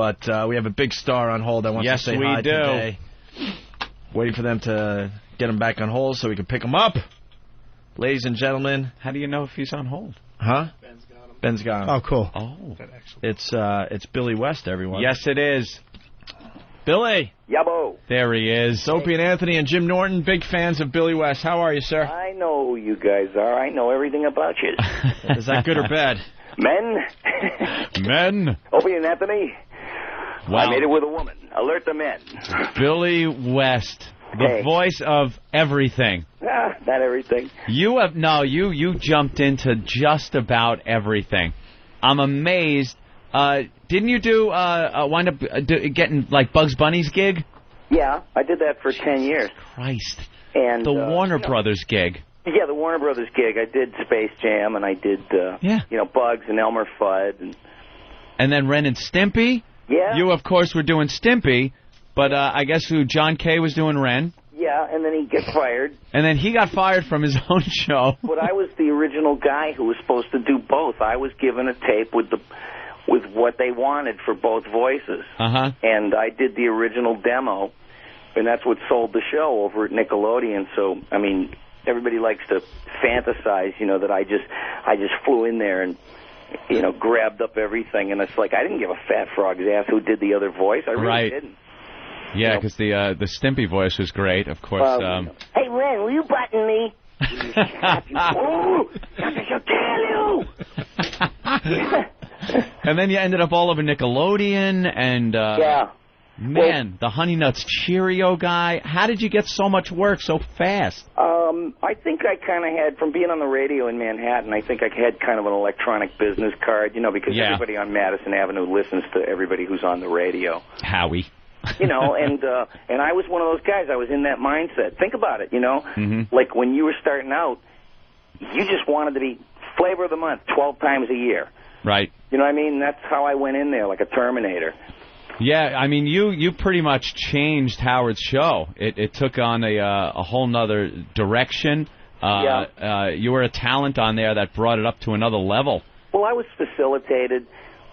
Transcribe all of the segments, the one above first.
but we have a big star on hold. I want to say hi today. Waiting for them to get him back on hold so we can pick him up. Ladies and gentlemen. How do you know if he's on hold? Huh? Ben's got him. Oh, cool. Oh. It's Billy West, everyone. Yes, it is. Billy. Yabo. There he is. Opie and Anthony and Jim Norton, big fans of Billy West. How are you, sir? I know who you guys are. I know everything about you. Is that good or bad? Men. Opie and Anthony. Wow. I made it with a woman. Alert the men. Billy West, the voice of everything. Not everything. You jumped into just about everything. I'm amazed. Didn't you wind up getting like Bugs Bunny's gig? Yeah, I did that for 10 years. Christ. And the Warner Brothers gig. Yeah, the Warner Brothers gig. I did Space Jam, and I did Bugs and Elmer Fudd, and then Ren and Stimpy. Yeah. You, of course, were doing Stimpy, but I guess John Kay was doing Ren. Yeah, and then he gets fired. And then he got fired from his own show. But I was the original guy who was supposed to do both. I was given a tape with what they wanted for both voices. Uh-huh. And I did the original demo, and that's what sold the show over at Nickelodeon. So, I mean, everybody likes to fantasize, that I just flew in there and, grabbed up everything. And it's like, I didn't give a fat frog's ass who did the other voice. I really didn't. Yeah, because the Stimpy voice was great, of course. Hey, Ren, will you button me? Oh, I shall tell you. And then you ended up all over Nickelodeon, and man, the Honey Nuts Cheerio guy. How did you get so much work so fast? I think I kind of had, from being on the radio in Manhattan, I think I had kind of an electronic business card, because everybody on Madison Avenue listens to everybody who's on the radio. Howie. And I was one of those guys. I was in that mindset. Think about it, Mm-hmm. Like when you were starting out, you just wanted to be flavor of the month 12 times a year. Right. You know what I mean? That's how I went in there, like a Terminator. Yeah, I mean, you pretty much changed Howard's show. It took on a whole nother direction. You were a talent on there that brought it up to another level. Well, I was facilitated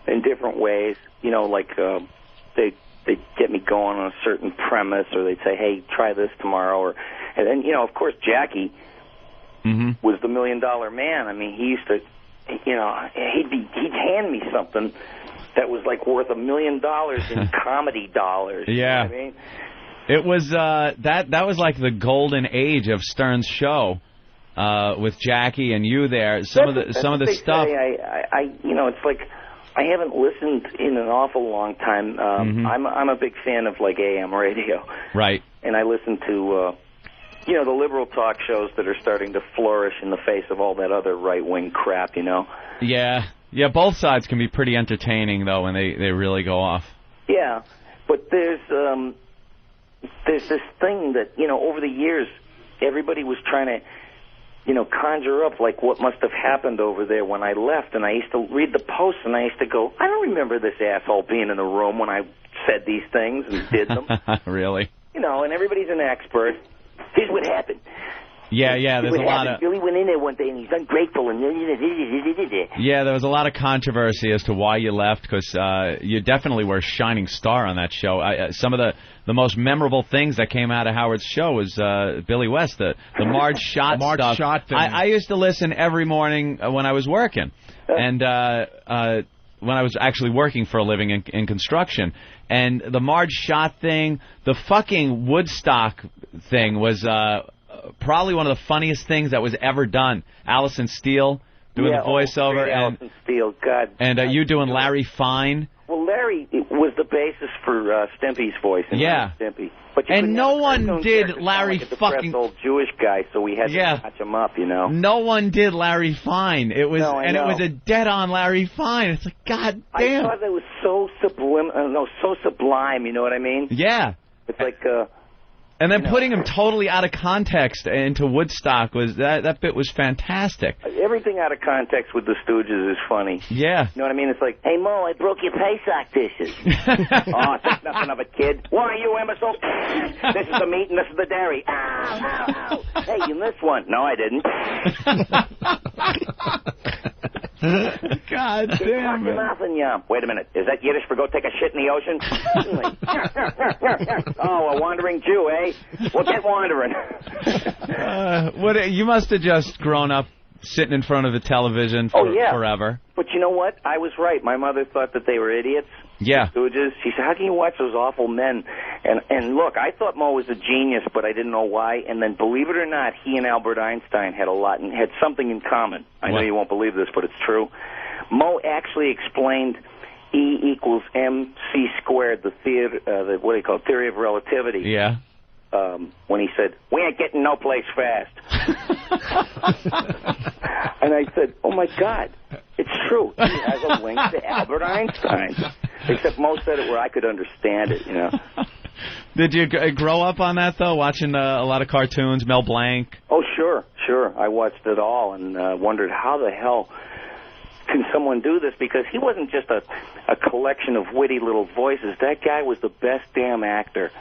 in different ways. Like they'd get me going on a certain premise, or they'd say, hey, try this tomorrow. And then, of course, Jackie was the $1 million man. I mean, he used to, he'd hand me something that was like worth $1 million in comedy dollars. Yeah. You know what I mean? It was that was like the golden age of Stern's show with Jackie and you there. Some of the stuff. It's like I haven't listened in an awful long time. I'm a big fan of like AM radio. Right. And I listen to the liberal talk shows that are starting to flourish in the face of all that other right-wing crap, Yeah. Yeah, both sides can be pretty entertaining, though, when they really go off. Yeah, but there's this thing that, over the years, everybody was trying to, conjure up, like, what must have happened over there when I left. And I used to read the posts, and I used to go, I don't remember this asshole being in the room when I said these things and did them. Really? And everybody's an expert. Here's what happened. Yeah, there's a lot of... Billy went in there one day, and he's ungrateful, and... Yeah, there was a lot of controversy as to why you left, because you definitely were a shining star on that show. Some of the most memorable things that came out of Howard's show was Billy West, the Marge Schott stuff. Schott thing. I used to listen every morning when I was working, and when I was actually working for a living in construction. And the Marge Schott thing, the fucking Woodstock thing was... probably one of the funniest things that was ever done. Allison Steele doing the voiceover, and Allison Steele, God. And you doing Larry Fine. Well, Larry was the basis for Stimpy's voice. Stimpy. But and no one did Larry fucking old Jewish guy, so we had to patch him up, No one did Larry Fine. It was it was a dead-on Larry Fine. It's like, God damn. I thought it was so sublime. You know what I mean? Yeah. It's like. And then putting him totally out of context into Woodstock was that bit was fantastic. Everything out of context with the Stooges is funny. Yeah. You know what I mean? It's like, hey, Mo, I broke your Pesach dishes. Oh, think nothing of a kid. Why, you imbecile? This is the meat and this is the dairy. Ow, ow, ow. Hey, you missed one. No, I didn't. God damn it. Wait a minute. Is that Yiddish for go take a shit in the ocean? Oh, a wandering Jew, eh? Well, get wandering. You must have just grown up sitting in front of the television forever. But you know what? I was right. My mother thought that they were idiots. Yeah. Stooges. She said, how can you watch those awful men? And look, I thought Mo was a genius, but I didn't know why. And then, believe it or not, he and Albert Einstein had had something in common. I know you won't believe this, but it's true. Mo actually explained E equals MC squared, the theory of relativity. Yeah. When he said, we ain't getting no place fast. And I said, oh, my God, it's true. He has a link to Albert Einstein. Except Mo said it where I could understand it, you know. Did you grow up on that, though, watching a lot of cartoons, Mel Blanc? Oh, sure. I watched it all and wondered how the hell can someone do this? Because he wasn't just a collection of witty little voices. That guy was the best damn actor.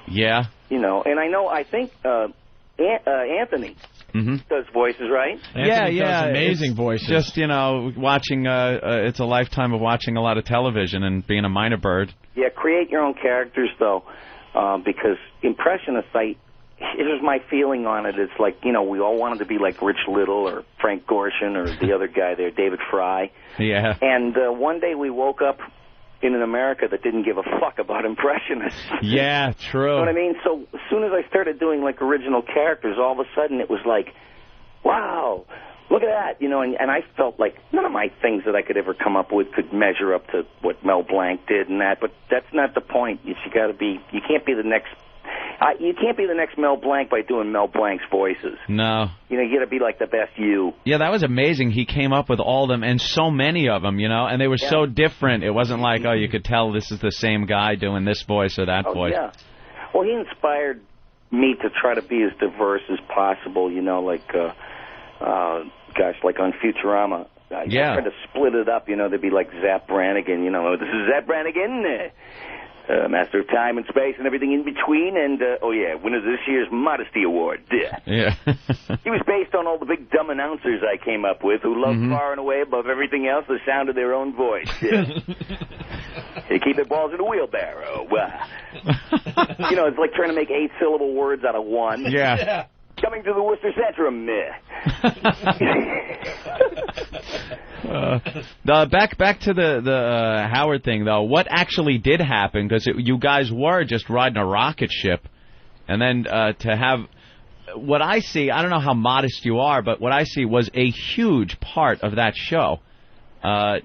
Yeah. You know, and I think Anthony does voices, right? Anthony does amazing voices. Just, watching, it's a lifetime of watching a lot of television and being a minor bird. Yeah, create your own characters, though, because impressionists, here's my feeling on it. It's like, we all wanted to be like Rich Little or Frank Gorshin or the other guy there, David Fry. Yeah. And one day we woke up in an America that didn't give a fuck about impressionists. Yeah, true. You know what I mean? So as soon as I started doing, like, original characters, all of a sudden it was like, wow, look at that, and I felt like none of my things that I could ever come up with could measure up to what Mel Blanc did and that, but that's not the point. You can't be the next Mel Blanc by doing Mel Blanc's voices. No. You got to be like the best you. Yeah, that was amazing. He came up with all of them, and so many of them, and they were so different. It wasn't like, you could tell this is the same guy doing this voice or that voice. Yeah. Well, he inspired me to try to be as diverse as possible, like on Futurama. I tried to split it up, there'd be like Zap Brannigan, this is Zap Brannigan, Master of Time and Space and everything in between, and, winner of this year's Modesty Award. Yeah. He was based on all the big dumb announcers I came up with who loved far and away above everything else the sound of their own voice. They keep their balls in a wheelbarrow. It's like trying to make 8-syllable words out of one. Yeah. Coming to the Worcester Centrum. Back to the Howard thing, though. What actually did happen? Because you guys were just riding a rocket ship, and then to have what I see, I don't know how modest you are, but what I see was a huge part of that show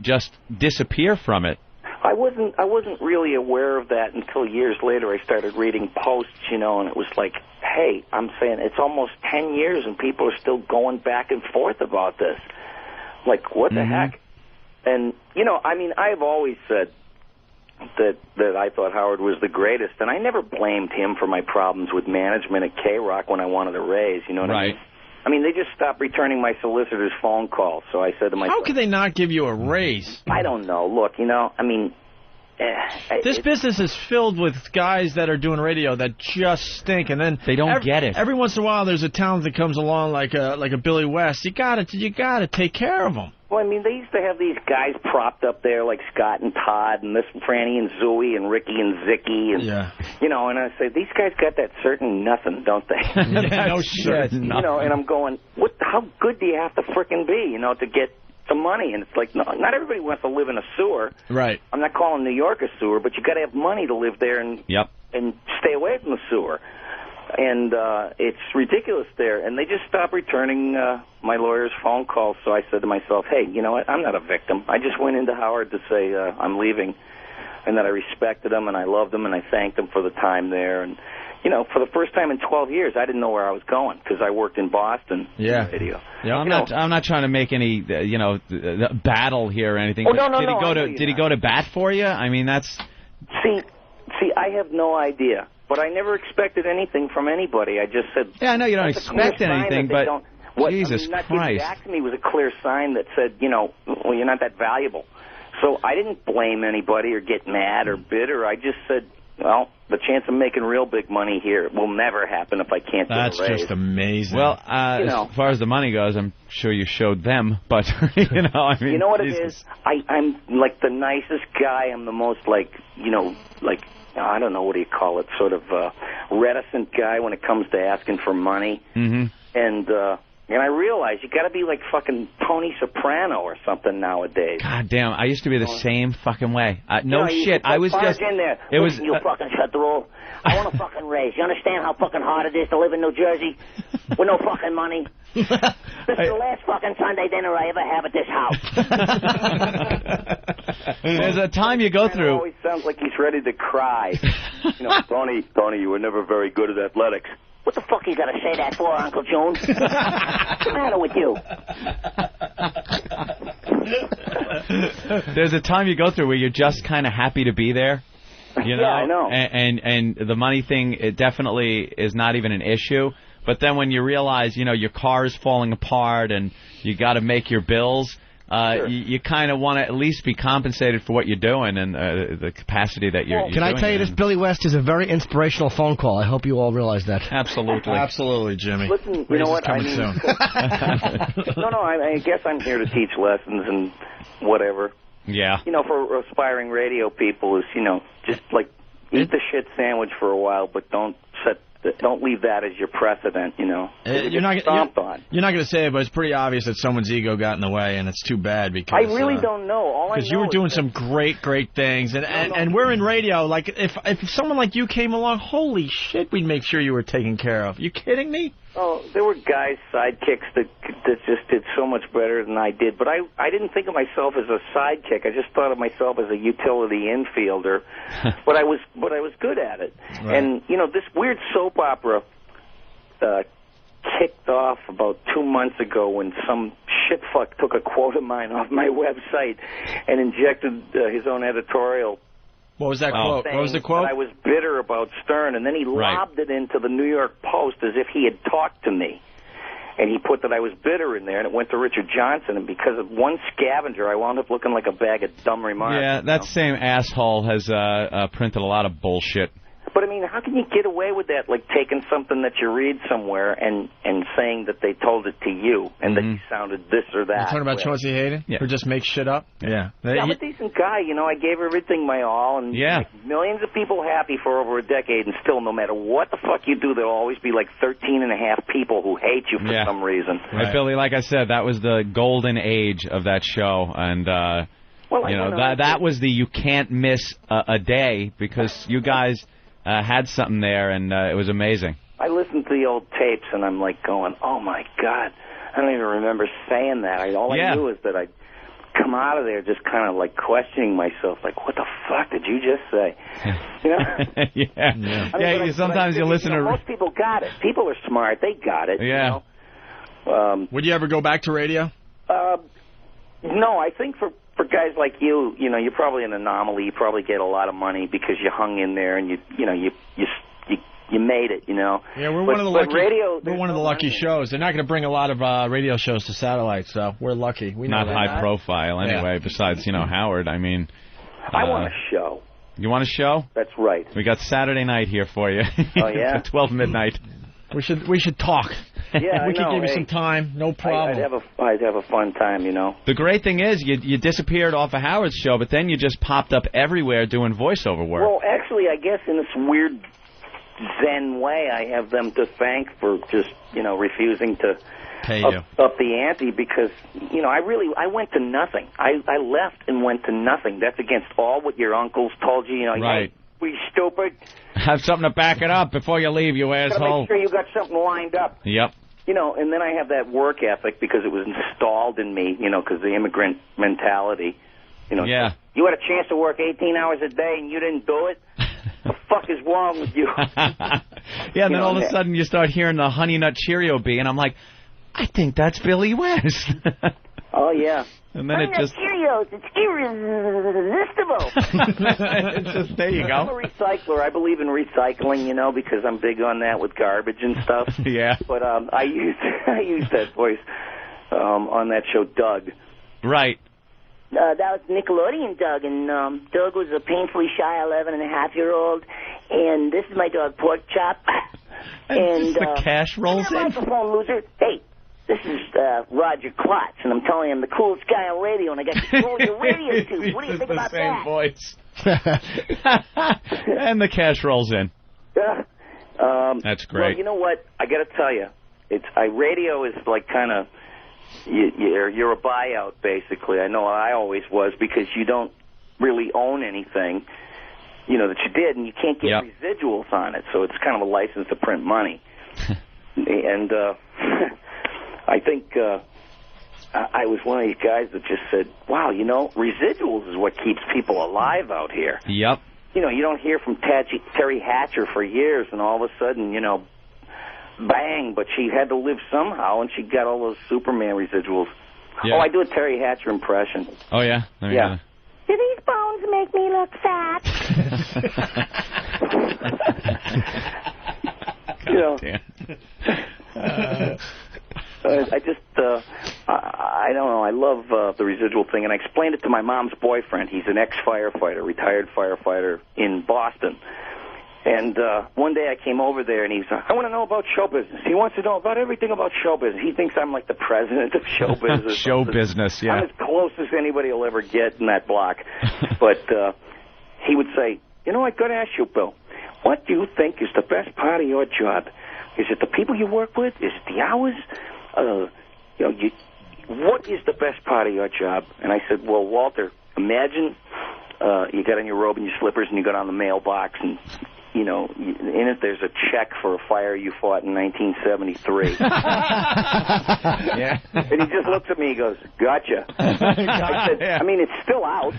just disappear from it. I wasn't really aware of that until years later. I started reading posts, and it was like, hey, I'm saying it's almost 10 years and people are still going back and forth about this. Like, what the heck? And, I've always said that I thought Howard was the greatest, and I never blamed him for my problems with management at K-Rock when I wanted a raise, you know what I mean? I mean, they just stopped returning my solicitor's phone calls, so I said to myself... How could they not give you a raise? I don't know. Look, this business is filled with guys that are doing radio that just stink, and then they don't get it. Every once in a while, there's a talent that comes along like a Billy West. You gotta take care of them. Well, they used to have these guys propped up there like Scott and Todd and this Franny and Zooey and Ricky and Zicky and and I say these guys got that certain nothing, don't they? No shit. And I'm going, how good do you have to frickin' be, to get the money? And it's like, no, not everybody wants to live in a sewer. Right. I'm not calling New York a sewer, but you got to have money to live there and stay away from the sewer. And it's ridiculous there. And they just stopped returning my lawyer's phone calls. So I said to myself, hey, you know what? I'm not a victim. I just went into Howard to say I'm leaving, and that I respected him and I loved him and I thanked him for the time there. And, for the first time in 12 years, I didn't know where I was going because I worked in Boston. Yeah. Radio. Yeah, I'm not trying to make any, battle here or anything. Oh, no, Did he go to bat for you? I mean, that's... See, I have no idea. But I never expected anything from anybody. I just said... Yeah, I know you don't expect anything, but... Jesus not Christ. getting back to me was a clear sign that said, well, you're not that valuable. So I didn't blame anybody or get mad or bitter. I just said, well, the chance of making real big money here will never happen if I can't get a raise. That's just amazing. Well, as far as the money goes, I'm sure you showed them, but, I mean... You know what it is? I'm, like, the nicest guy. I'm the most, like, I don't know, what do you call it, sort of reticent guy when it comes to asking for money. Mm-hmm. And I realize you got to be like fucking Tony Soprano or something nowadays. God damn, I used to be the same fucking way. No shit, I was just... in there. It was... You fucking shut the roll. I want a fucking raise. You understand how fucking hard it is to live in New Jersey with no fucking money? This is the last fucking Sunday dinner I ever have at this house. There's a time you go through... It always sounds like he's ready to cry. Tony, you were never very good at athletics. What the fuck you got to say that for, Uncle Jones? What's the matter with you? There's a time you go through where you're just kind of happy to be there. You know? Yeah, I know. And the money thing, it definitely is not even an issue. But then when you realize, your car is falling apart and you got to make your bills, sure. you kind of want to at least be compensated for what you're doing and the capacity that you're Can I tell you this? Billy West is a very inspirational phone call. I hope you all realize that. Absolutely. Absolutely, Jimmy. Listen, you know what? Coming soon. I guess I'm here to teach lessons and whatever. Yeah. For aspiring radio people is, just like eat the shit sandwich for a while, but don't leave that as your precedent, You're not going to say it, but it's pretty obvious that someone's ego got in the way, and it's too bad because... I really don't know. Because you were doing some great things, and we're in radio. Like, if someone like you came along, holy shit, we'd make sure you were taken care of. You kidding me? Oh, there were guys, sidekicks, that just did so much better than I did. But I didn't think of myself as a sidekick. I just thought of myself as a utility infielder. but I was good at it. Right. And this weird soap opera kicked off about 2 months ago when some shitfuck took a quote of mine off my website and injected his own editorial. What was that quote? What was the quote? I was bitter about Stern, and then he lobbed it into the New York Post as if he had talked to me. And he put that I was bitter in there, and it went to Richard Johnson. And because of one scavenger, I wound up looking like a bag of dumb remarks. Yeah, that same asshole has printed a lot of bullshit. But, I mean, how can you get away with that, like taking something that you read somewhere and saying that they told it to you and that you sounded this or that? You're talking about Chauncey Hayden? Yeah. Who just makes shit up? Yeah. I'm a decent guy. I gave everything my all and make millions of people happy for over a decade, and still, no matter what the fuck you do, there'll always be like 13 and a half people who hate you for some reason. Right, Billy, like I said, that was the golden age of that show, and... that was the you can't miss a day because you guys... had something there, and it was amazing. I listened to the old tapes, and I'm like going, oh, my God. I don't even remember saying that. All I knew is that I'd come out of there just kind of like questioning myself, like, what the fuck did you just say? Sometimes you listen to... Most people got it. People are smart. They got it. Yeah. Would you ever go back to radio? No, I think for guys like you, you're probably an anomaly. You probably get a lot of money because you hung in there and you made it. Yeah, we're one of the lucky shows. They're not going to bring a lot of radio shows to satellite, so we're lucky. We know not high profile anyway. Besides, Howard. I mean, I want a show. You want a show? That's right. We got Saturday night here for you. Oh yeah, 12 midnight. We should talk. Yeah, we could give you some time, no problem. I'd have a fun time, The great thing is, you disappeared off of Howard's show, but then you just popped up everywhere doing voiceover work. Well, actually, I guess in this weird Zen way, I have them to thank for just, refusing to pay you up the ante because, I went to nothing. I left and went to nothing. That's against all what your uncles told you. Right. Hey, we stupid. Have something to back it up before you leave, you asshole. Gotta make sure you got something lined up. Yep. And then I have that work ethic because it was installed in me, because the immigrant mentality. Yeah. You had a chance to work 18 hours a day and you didn't do it? What the fuck is wrong with you? Yeah, and then all of a sudden you start hearing the Honey Nut Cheerio bee, and I'm like, I think that's Billy West. Oh, yeah. And then it just... Cheerios, it's irresistible. It's just, there you go. I'm a recycler. I believe in recycling, because I'm big on that with garbage and stuff. Yeah. But I used that voice on that show, Doug. Right. That was Nickelodeon Doug, and Doug was a painfully shy 11-and-a-half-year-old, And this is my dog, Pork Chop. And the cash rolls in. Microphone loser. Hey, this is Roger Klotz, and I'm telling you I'm the coolest guy on radio, and I got control of your radio tube. What do you think about that? The same voice. And the cash rolls in. That's great. Well, you know what? I got to tell you, radio is like kind of you're a buyout basically. I know I always was because you don't really own anything, that you did, and you can't get residuals on it. So it's kind of a license to print money. And I think I was one of these guys that just said, wow, residuals is what keeps people alive out here. Yep. You don't hear from Terry Hatcher for years, and all of a sudden, bang, but she had to live somehow, and she got all those Superman residuals. Yeah. Oh, I do a Terry Hatcher impression. Oh, yeah? Yeah. Do these bones make me look fat? I don't know. I love the residual thing, and I explained it to my mom's boyfriend. He's an ex-firefighter, retired firefighter in Boston. And one day I came over there, and he's I want to know about show business. He wants to know about everything about show business. He thinks I'm like the president of show business. Show business, yeah. I'm as close as anybody will ever get in that block. But he would say, I got to ask you, Bill, what do you think is the best part of your job? Is it the people you work with? Is it the hours? What is the best part of your job? And I said, well, Walter, imagine you got on your robe and your slippers and you got on the mailbox and, in it there's a check for a fire you fought in 1973. Yeah. And he just looks at me and goes, gotcha. I said, it's still out.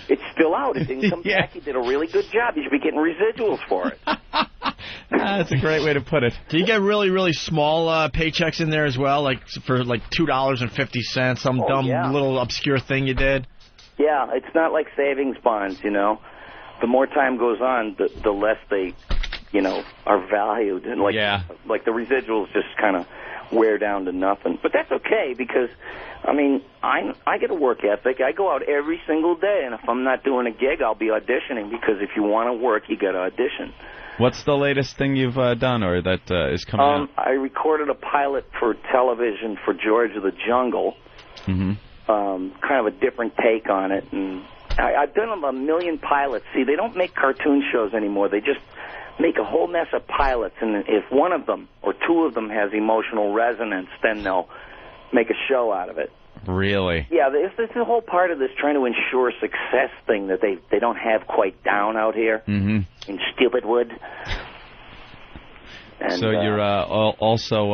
It's still out. It didn't come back. You did a really good job. You should be getting residuals for it. That's a great way to put it. Do you get really, really small paychecks in there as well, like for like $2.50, some dumb little obscure thing you did? Yeah, it's not like savings bonds, The more time goes on, the less they, are valued. And like the residuals just kind of wear down to nothing. But that's okay because, I get a work ethic. I go out every single day, and if I'm not doing a gig, I'll be auditioning because if you want to work, you got to audition. What's the latest thing you've done or that is coming out? I recorded a pilot for television for George of the Jungle. Mm-hmm. Kind of a different take on it, and I've done a million pilots. See, they don't make cartoon shows anymore. They just make a whole mess of pilots, and if one of them or two of them has emotional resonance, then they'll make a show out of it. Really? Yeah, this is the whole part of this trying to ensure success thing that they don't have quite down out here in Stupidwood. And, so you're also,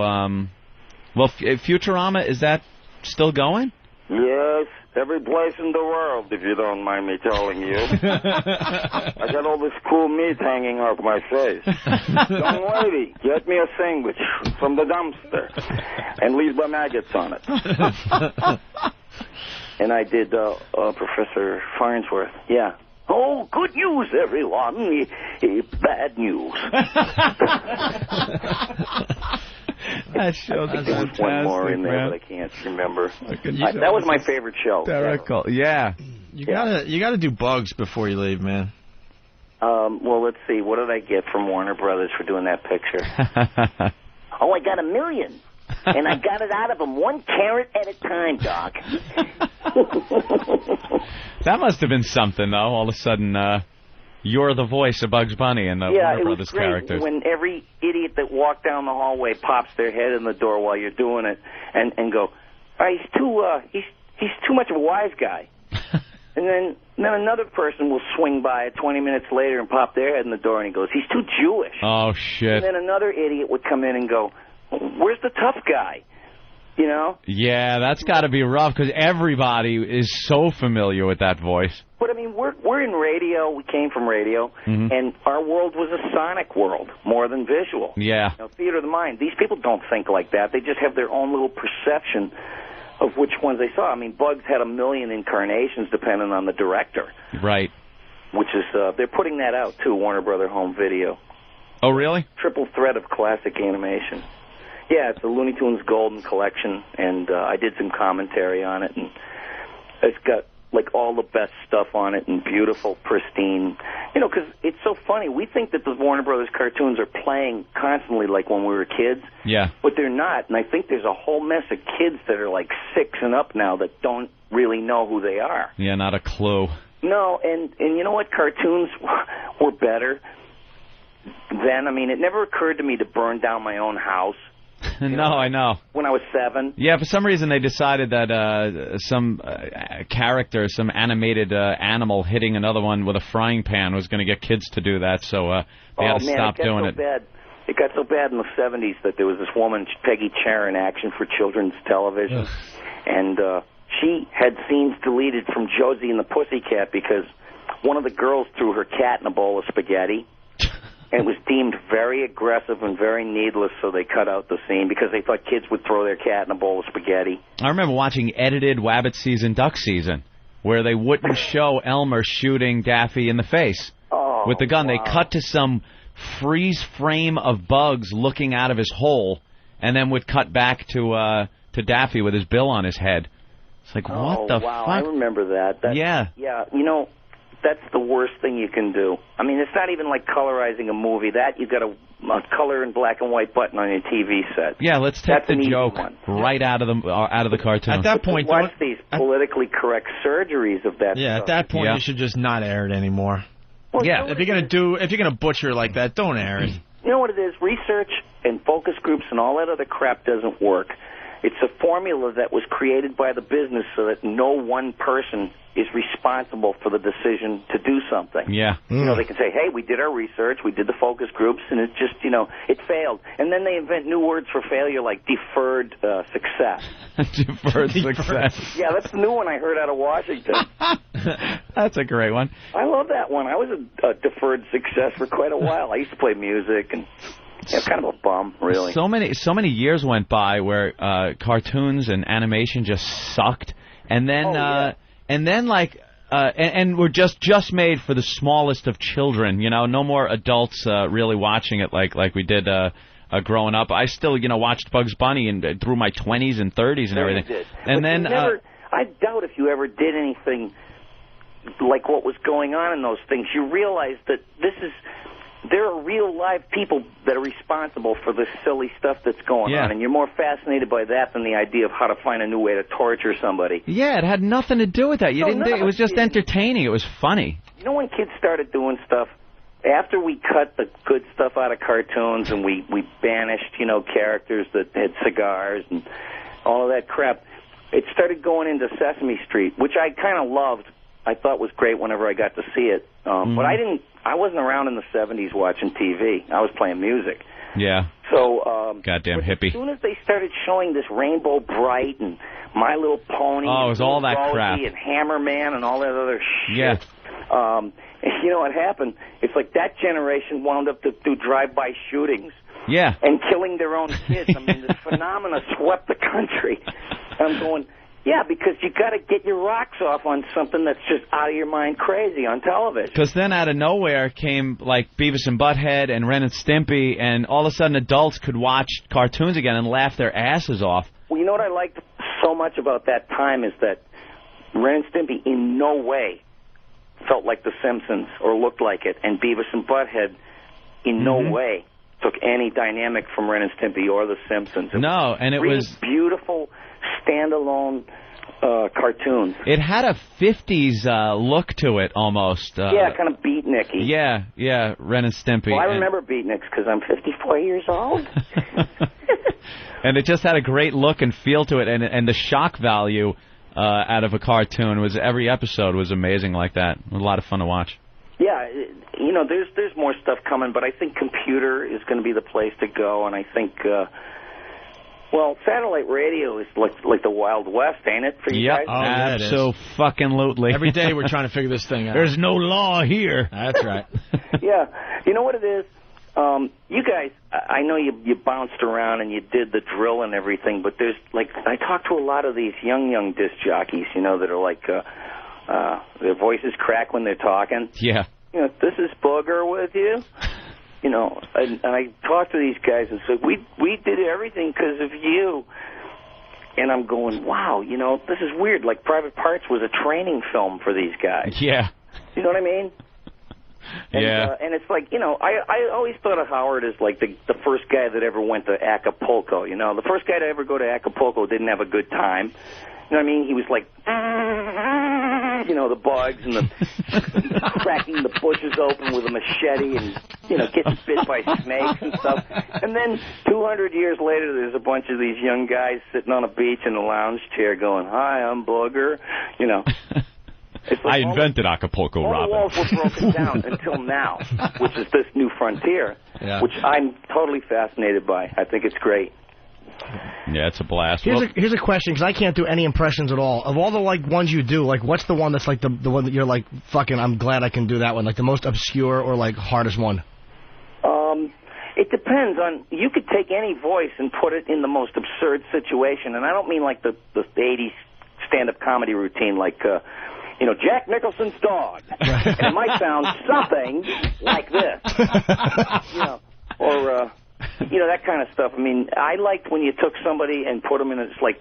Futurama, is that still going? Yes, every place in the world, if you don't mind me telling you. I got all this cool meat hanging off my face. Young lady, get me a sandwich from the dumpster and leave the maggots on it. And I did Professor Farnsworth. Yeah. Oh, good news, everyone. Bad news. That show was fantastic, one more in there, man. but I can't remember. That was my favorite show. Hysterical. Yeah. You gotta do Bugs before you leave, man. Well, let's see. What did I get from Warner Brothers for doing that picture? Oh, I got $1 million. And I got it out of them 1 carat at a time, Doc. That must have been something, though. All of a sudden, you're the voice of Bugs Bunny and the Warner Brothers characters. When every idiot that walked down the hallway pops their head in the door while you're doing it and go, he's too much of a wise guy. And then another person will swing by 20 minutes later and pop their head in the door and he goes, he's too Jewish. Oh, shit. And then another idiot would come in and go, where's the tough guy? Yeah, that's got to be rough because everybody is so familiar with that voice. But, we're in radio. We came from radio, and our world was a sonic world more than visual. Yeah. Theater of the mind. These people don't think like that. They just have their own little perception of which ones they saw. Bugs had 1 million incarnations depending on the director. Right. Which is, they're putting that out, too, Warner Brother Home Video. Oh, really? Triple threat of classic animation. Yeah, it's the Looney Tunes Golden Collection, and I did some commentary on it, and it's got like all the best stuff on it and beautiful, pristine. You know, because it's so funny. We think that the Warner Brothers cartoons are playing constantly like when we were kids. Yeah. But they're not. And I think there's a whole mess of kids that are like 6 and up now that don't really know who they are. Yeah, not a clue. No, and you know what? Cartoons were better then. I mean, it never occurred to me to burn down my own house. No, I know. When I was 7. Yeah, for some reason they decided that some character, some animated animal hitting another one with a frying pan was going to get kids to do that, so they had to stop doing it. It got so bad in the 70s that there was this woman, Peggy Cher, in Action for Children's Television, and she had scenes deleted from Josie and the Pussycat because one of the girls threw her cat in a bowl of spaghetti. And it was deemed very aggressive and very needless, so they cut out the scene because they thought kids would throw their cat in a bowl of spaghetti. I remember watching edited Wabbit Season, Duck Season, where they wouldn't show Elmer shooting Daffy in the face with the gun. Wow. They cut to some freeze frame of Bugs looking out of his hole, and then would cut back to Daffy with his bill on his head. It's like, what the fuck? I remember that. Yeah. Yeah, you know, that's the worst thing you can do. I mean, it's not even like colorizing a movie. That you've got a color and black and white button on your TV set. Yeah, let's take the joke right out of the cartoon. At that point, watch these politically correct surgeries of that. Yeah, stuff. At that point, you should just not air it anymore. Well, yeah, if you're gonna butcher like that, don't air it. You know what it is? Research and focus groups and all that other crap doesn't work. It's a formula that was created by the business so that no one person is responsible for the decision to do something. Yeah. You know, they can say, hey, we did our research, we did the focus groups, and it just, you know, it failed. And then they invent new words for failure like deferred success. Deferred success. Yeah, that's the new one I heard out of Washington. That's a great one. I love that one. I was a deferred success for quite a while. I used to play music and... Yeah, kind of a bum, really. So many years went by where cartoons and animation just sucked, and then and were just made for the smallest of children. You know, no more adults really watching it like we did growing up. I still watched Bugs Bunny and through my 20s and 30s and everything. Did. And but then I doubt if you ever did anything like what was going on in those things. You realize that there are real live people that are responsible for this silly stuff that's going on, and you're more fascinated by that than the idea of how to find a new way to torture somebody. Yeah, it had nothing to do with that. It was just entertaining. It was funny. You know when kids started doing stuff, after we cut the good stuff out of cartoons and we banished, characters that had cigars and all of that crap, it started going into Sesame Street, which I kind of loved. I thought was great whenever I got to see it. But I wasn't around in the 70s watching TV. I was playing music. Yeah. So, goddamn hippie. As soon as they started showing this Rainbow Bright and My Little Pony, it was all that crap, and Hammerman and all that other shit. Yeah. You know what happened? It's like that generation wound up to do drive-by shootings. Yeah. And killing their own kids. I mean, this phenomena swept the country. I'm going, yeah, because you got to get your rocks off on something that's just out of your mind crazy on television. Because then out of nowhere came, like, Beavis and Butthead and Ren and Stimpy, and all of a sudden adults could watch cartoons again and laugh their asses off. Well, you know what I liked so much about that time is that Ren and Stimpy in no way felt like The Simpsons or looked like it, and Beavis and Butthead in no way took any dynamic from Ren and Stimpy or The Simpsons. No, and it was beautiful standalone cartoons. It had a 50s look to it almost. Yeah, kind of beatniky. Yeah, Ren and Stimpy. Well, I remember beatniks because I'm 54 years old. And it just had a great look and feel to it, and the shock value out of a cartoon was every episode was amazing like that. It was a lot of fun to watch. Yeah, there's more stuff coming, but I think computer is going to be the place to go, and I think... Well, satellite radio is like the Wild West, ain't it, for you guys? Oh, absolutely. Every day we're trying to figure this thing out. There's no law here. That's right. Yeah. You know what it is? You guys, I know you bounced around and you did the drill and everything, but there's, I talk to a lot of these young disc jockeys, that are like, their voices crack when they're talking. Yeah. This is Booger with you. And I talked to these guys and said, we did everything because of you. And I'm going, wow, you know, this is weird. Like, Private Parts was a training film for these guys. Yeah. You know what I mean? And, yeah. And it's like, you know, I always thought of Howard as like the first guy that ever went to Acapulco. You know, the first guy to ever go to Acapulco didn't have a good time. You know what I mean? He was like, you know, the bugs and the cracking the bushes open with a machete and, you know, getting bit by snakes and stuff. And then 200 years later, there's a bunch of these young guys sitting on a beach in a lounge chair going, hi, I'm Booger. You know. It's like I invented Acapulco, all Robin. the walls were broken down until now, which is this new frontier, which I'm totally fascinated by. I think it's great. Yeah, it's a blast. Here's a question, because I can't do any impressions at all. Of all the like ones you do, like what's the one that's like the one that you're like, fucking, I'm glad I can do that one, like the most obscure or like hardest one? It depends on, you could take any voice and put it in the most absurd situation, and I don't mean like the 80s stand-up comedy routine, like, you know, Jack Nicholson's dog. And it might sound something like this. You know, or, you know, that kind of stuff. I mean, I liked when you took somebody and put them in, it's like,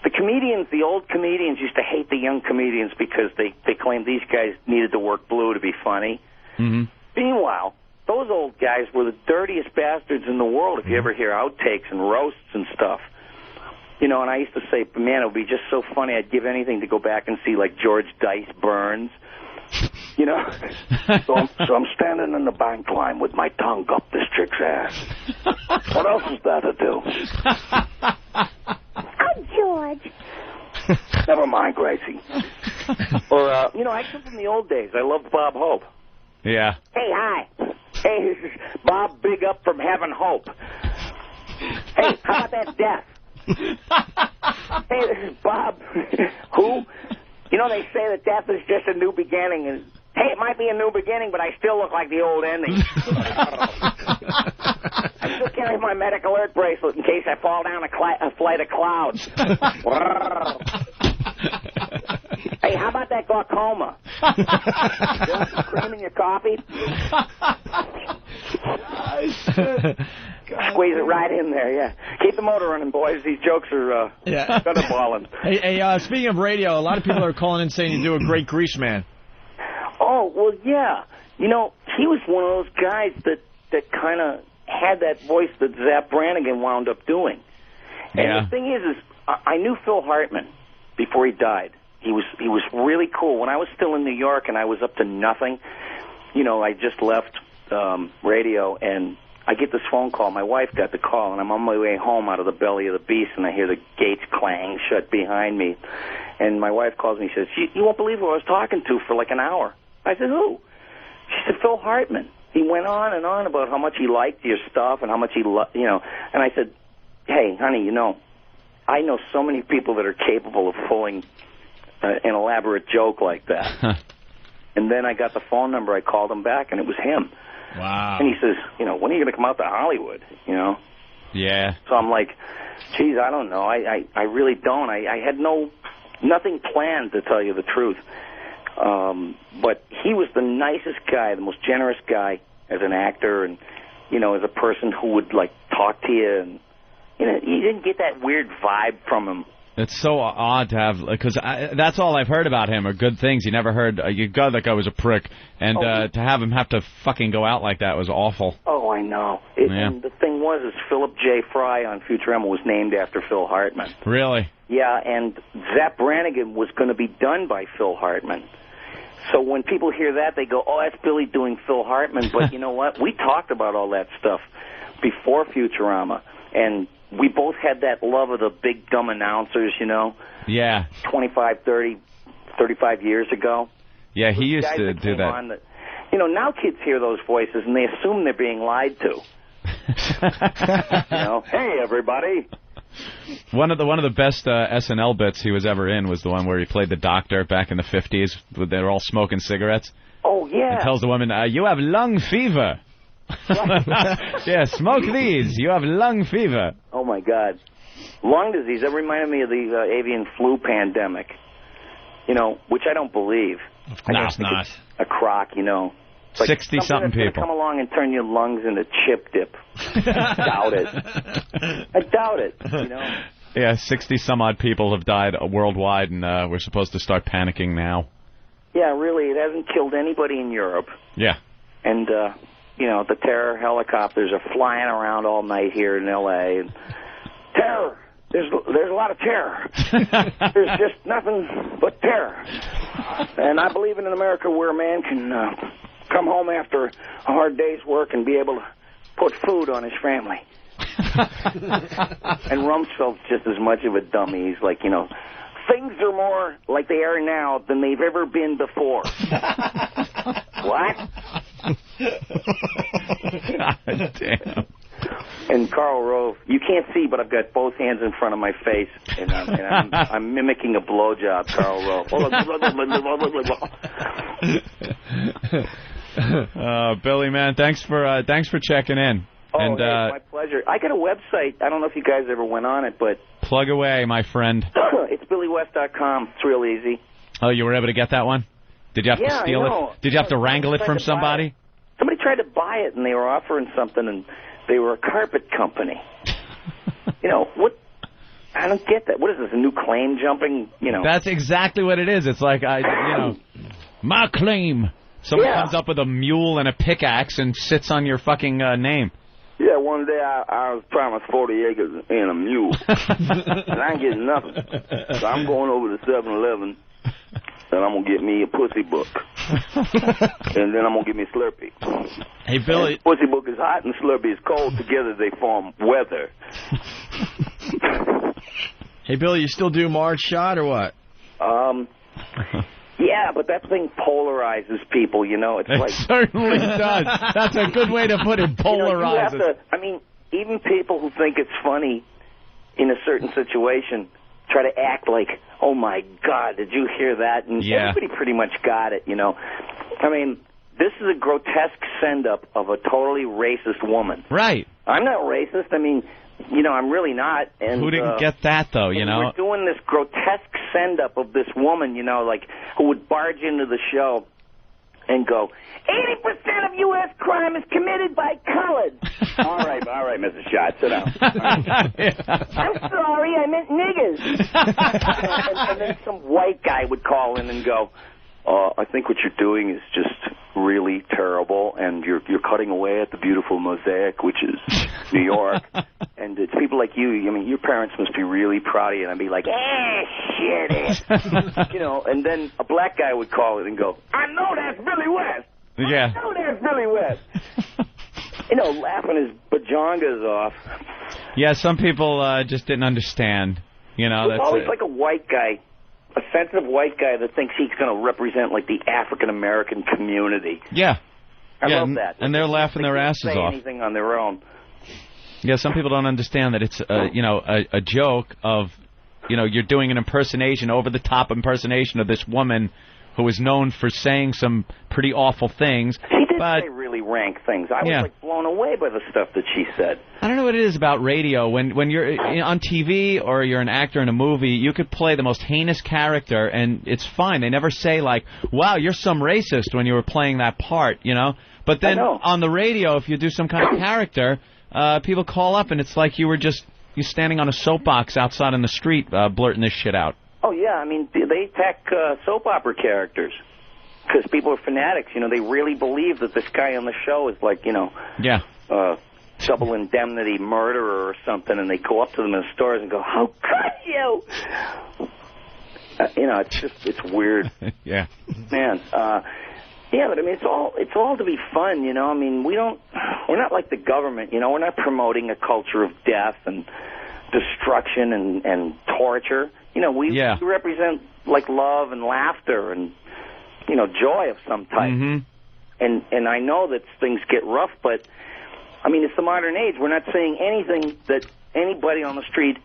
the comedians, the old comedians used to hate the young comedians because they claimed these guys needed to work blue to be funny. Mm-hmm. Meanwhile, those old guys were the dirtiest bastards in the world if you ever hear outtakes and roasts and stuff. You know, and I used to say, man, it would be just so funny. I'd give anything to go back and see, like, George Dice Burns. You know? So I'm standing in the bank line with my tongue up this chick's ass. What else is there to do? Oh, George. Never mind, Gracie. Or, you know, I come from the old days. I loved Bob Hope. Yeah. Hey, hi. Hey, this is Bob Big Up from Heaven Hope. Hey, how about that death? Hey, this is Bob. Who? You know, they say that death is just a new beginning. And hey, it might be a new beginning, but I still look like the old ending. I still carry my medic alert bracelet in case I fall down a flight of clouds. Hey, how about that glaucoma? You want some cream in your coffee? Squeeze it right in there, yeah. Keep the motor running, boys. These jokes are gutterballing. Hey, speaking of radio, a lot of people are calling in saying you do a great Grease Man. Oh, well, yeah. You know, he was one of those guys that kind of had that voice that Zapp Brannigan wound up doing. And the thing is I knew Phil Hartman before he died. He was really cool. When I was still in New York and I was up to nothing, you know, I just left radio, and I get this phone call. My wife got the call, and I'm on my way home out of the belly of the beast, and I hear the gates clang shut behind me. And my wife calls me and says, you won't believe who I was talking to for like an hour. I said, who? She said, Phil Hartman. He went on and on about how much he liked your stuff and how much he loved, you know. And I said, hey, honey, you know, I know so many people that are capable of pulling an elaborate joke like that. And then I got the phone number. I called him back, and it was him. Wow. And he says, you know, when are you going to come out to Hollywood, you know? Yeah. So I'm like, geez, I don't know. I really don't. I had nothing planned, to tell you the truth. But he was the nicest guy, the most generous guy as an actor and, you know, as a person who would, like, talk to you. And, you know, you didn't get that weird vibe from him. It's so odd to have, because that's all I've heard about him are good things. You never heard, God, that guy was a prick. And to have him have to fucking go out like that was awful. Oh, I know. And the thing was, Philip J. Fry on Futurama was named after Phil Hartman. Really? Yeah, and Zapp Brannigan was going to be done by Phil Hartman. So when people hear that, they go, oh, that's Billy doing Phil Hartman. But you know what? We talked about all that stuff before Futurama. And we both had that love of the big, dumb announcers, you know? Yeah. 25, 30, 35 years ago. Yeah, he used to do that. You know, now kids hear those voices, and they assume they're being lied to. You know? Hey, everybody. One of the best SNL bits he was ever in was the one where he played the doctor back in the 50s. They were all smoking cigarettes. Oh, yeah. And tells the woman, you have lung fever. Yeah, smoke these. You have lung fever. Oh, my God. Lung disease, that reminded me of the avian flu pandemic, you know, which I don't believe. No, it's not. It's a crock, you know. Like 60-something people come along and turn your lungs into chip dip. I doubt it. I doubt it, you know. Yeah, 60-some-odd people have died worldwide, and we're supposed to start panicking now. Yeah, really, it hasn't killed anybody in Europe. Yeah. And, the terror helicopters are flying around all night here in L.A. And terror! There's a lot of terror. There's just nothing but terror. And I believe in an America where a man can come home after a hard day's work and be able to put food on his family. And Rumsfeld's just as much of a dummy. He's like, things are more like they are now than they've ever been before. What? God damn. And Karl Rove, you can't see, but I've got both hands in front of my face, and I'm mimicking a blowjob, Karl Rove. Billy, man, thanks for checking in. Oh, and, hey, my pleasure. I got a website. I don't know if you guys ever went on it, but... Plug away, my friend. It's BillyWest.com. It's real easy. Oh, you were able to get that one? Did you have to steal it? Did you have to wrangle it from somebody? Somebody tried to buy it, and they were offering something, and they were a carpet company. What? I don't get that. What is this, a new claim jumping? That's exactly what it is. It's like, my claim. Someone comes up with a mule and a pickaxe and sits on your fucking name. Yeah, one day I was promised 40 acres and a mule, and I ain't getting nothing. So I'm going over to 7-Eleven, and I'm going to get me a pussy book, and then I'm going to get me a Slurpee. Hey, Billy. And pussy book is hot and Slurpee is cold. Together they form weather. Hey, Billy, you still do Marge Shot or what? Yeah, but that thing polarizes people, It's it like certainly does. That's a good way to put it, polarizes. Even people who think it's funny in a certain situation try to act like, oh, my God, did you hear that? And everybody pretty much got it, This is a grotesque send-up of a totally racist woman. Right. I'm not racist. I'm really not. And who didn't get that, though, We're doing this grotesque send-up of this woman, who would barge into the show and go, 80% of U.S. crime is committed by coloreds. all right, Mrs. Schott, sit down. I'm sorry, I meant niggers. and then some white guy would call in and go, I think what you're doing is just really terrible, and you're cutting away at the beautiful mosaic, which is New York. And it's people like you. Your parents must be really proud of you. And I'd be like, shit. And then a black guy would call it and go, I know that's Billy West. Yeah. I know that's Billy West. Laughing his bajongas off. Yeah, some people just didn't understand. It's always like a white guy. A sensitive white guy that thinks he's going to represent, like, the African-American community. Yeah. I love that. And they're laughing their asses off. They can't say anything on their own. Yeah, some people don't understand that it's, a joke of, you're doing an impersonation, over-the-top impersonation of this woman who is known for saying some pretty awful things. She did say really rank things. I was, blown away by the stuff that she said. I don't know what it is about radio. When you're on TV or you're an actor in a movie, you could play the most heinous character, and it's fine. They never say, like, wow, you're some racist when you were playing that part, But then on the radio, if you do some kind of character, people call up, and it's like you're standing on a soapbox outside in the street blurting this shit out. Oh, yeah. They attack soap opera characters because people are fanatics. They really believe that this guy on the show is like, double indemnity murderer or something, and they go up to them in stores and go, how could you? It's weird. Yeah. Man, yeah, but it's all to be fun, we're not like the government, we're not promoting a culture of death and destruction and torture. We represent, like, love and laughter and, joy of some type. Mm-hmm. And I know that things get rough, but, it's the modern age. We're not saying anything that anybody on the street,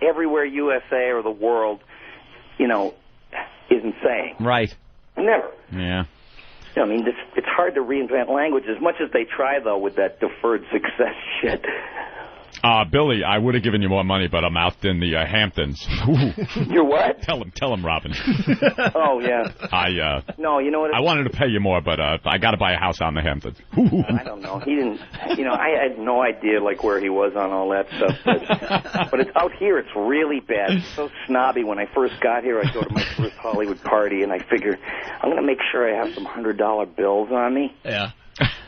everywhere USA or the world, isn't saying. Right. Never. Yeah. It's hard to reinvent language as much as they try, though, with that deferred success shit. Billy, I would have given you more money, but I'm out in the Hamptons. You're what? Tell him, Robin. Oh, yeah. No, you know what? I wanted to pay you more, but I got to buy a house out in the Hamptons. I don't know. He didn't, I had no idea, like, where he was on all that stuff. But it's out here, it's really bad. It's so snobby. When I first got here, I go to my first Hollywood party, and I figure, I'm going to make sure I have some $100 bills on me. Yeah.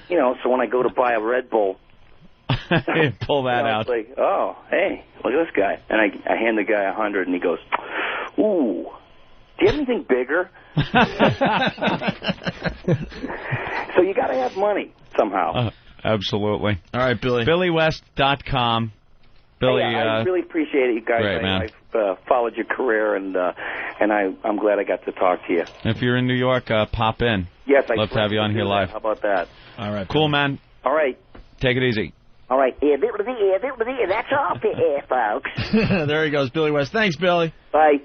So when I go to buy a Red Bull, pull that out. It's like, oh, hey, look at this guy. And I hand the guy 100, and he goes, ooh, do you have anything bigger? So you got to have money somehow. Absolutely. All right, Billy. BillyWest.com. Billy, hey, I really appreciate it, you guys. Great, man. I've followed your career, and I'm glad I got to talk to you. If you're in New York, pop in. Yes, I'd love to have you on here live. How about that? All right. Cool, man. All right. Take it easy. All right. That's all for air, folks. There he goes, Billy West. Thanks, Billy. Bye.